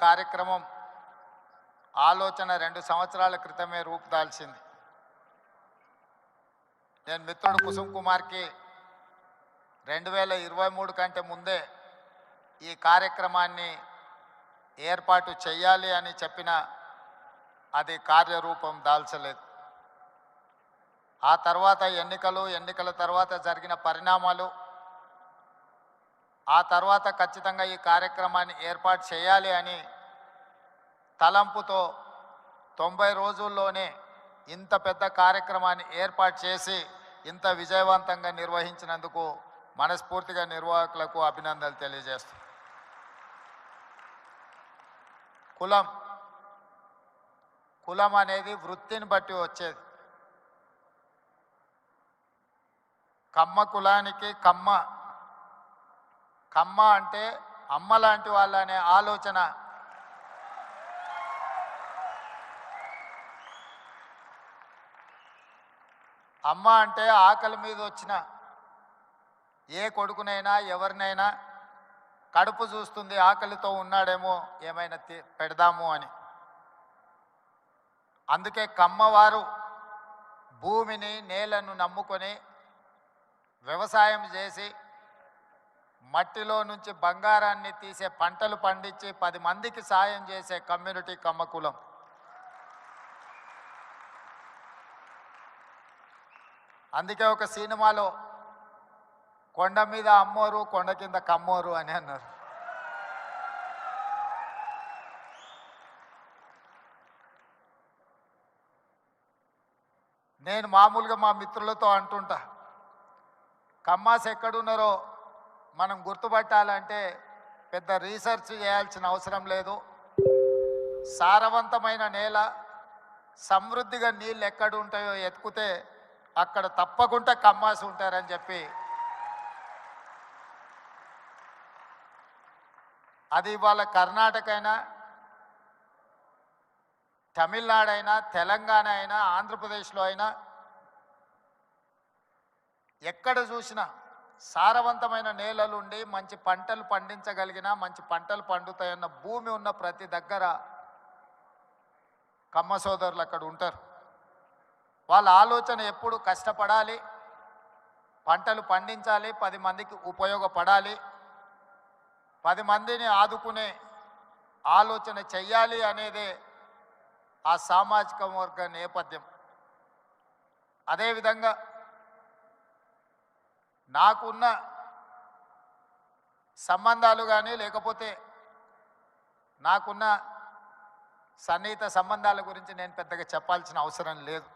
కార్యక్రమం ఆలోచన 2 సంవత్సరాల క్రితమే రూపుదాల్చింది. నేను మిత్రుడు కుసుమ్ కుమార్కి 2023 కంటే ముందే ఈ కార్యక్రమాన్ని ఏర్పాటు చేయాలి అని చెప్పిన అది కార్యరూపం దాల్చలేదు. ఆ తర్వాత ఎన్నికల తర్వాత జరిగిన పరిణామాలు, ఆ తర్వాత ఖచ్చితంగా ఈ కార్యక్రమాన్ని ఏర్పాటు చేయాలి అని తలంపుతో 90 రోజుల్లోనే ఇంత పెద్ద కార్యక్రమాన్ని ఏర్పాటు చేసి ఇంత విజయవంతంగా నిర్వహించినందుకు మనస్ఫూర్తిగా నిర్వాహకులకు అభినందనలు తెలియజేస్తాం. కులం అనేది వృత్తిని బట్టి వచ్చేది. కమ్మ కులానికి కమ్మ అంటే అమ్మ లాంటి వాళ్ళ అనే ఆలోచన అమ్మ అంటే ఆకలి మీద వచ్చిన ఏ కొడుకునైనా ఎవరినైనా కడుపు చూస్తుంది, ఆకలితో ఉన్నాడేమో ఏమైనా పెడదాము అని. అందుకే కమ్మవారు భూమిని నేలను నమ్ముకొని వ్యవసాయం చేసి మట్టిలో నుంచి బంగారాన్ని తీసే పంటలు పండించి 10 మందికి సాయం చేసే కమ్యూనిటీ కమ్మ కులం. అందుకే ఒక సినిమాలో కొండ మీద అమ్మోరు కొండ కింద కమ్మోరు అని అన్నారు. నేను మామూలుగా మా మిత్రులతో అంటుంటా, కమ్మాస్ ఎక్కడున్నారో మనం గుర్తుపట్టాలంటే పెద్ద రీసెర్చ్ చేయాల్సిన అవసరం లేదు. సారవంతమైన నేల, సమృద్ధిగా నీళ్ళు ఎక్కడ ఉంటాయో ఎత్తుకుతే అక్కడ తప్పకుండా కమ్మాస్ ఉంటారని చెప్పి, అది ఇవాళ కర్ణాటక అయినా, తమిళనాడు అయినా, తెలంగాణ అయినా, ఆంధ్రప్రదేశ్లో అయినా ఎక్కడ చూసినా సారవంతమైన నేలలుండి మంచి పంటలు పండించగలిగిన, మంచి పంటలు పండుతాయన్న భూమి ఉన్న ప్రతి దగ్గర కమ్మ సోదరులు అక్కడ ఉంటారు. వాళ్ళ ఆలోచన ఎప్పుడు కష్టపడాలి, పంటలు పండించాలి, 10 మందికి ఉపయోగపడాలి, 10 మందిని ఆదుకునే ఆలోచన చెయ్యాలి అనేదే ఆ సామాజిక వర్గ నేపథ్యం. అదేవిధంగా నాకున్న సంబంధాలు కానీ లేకపోతే నాకున్న సన్నిహిత సంబంధాల గురించి నేను పెద్దగా చెప్పాల్సిన అవసరం లేదు.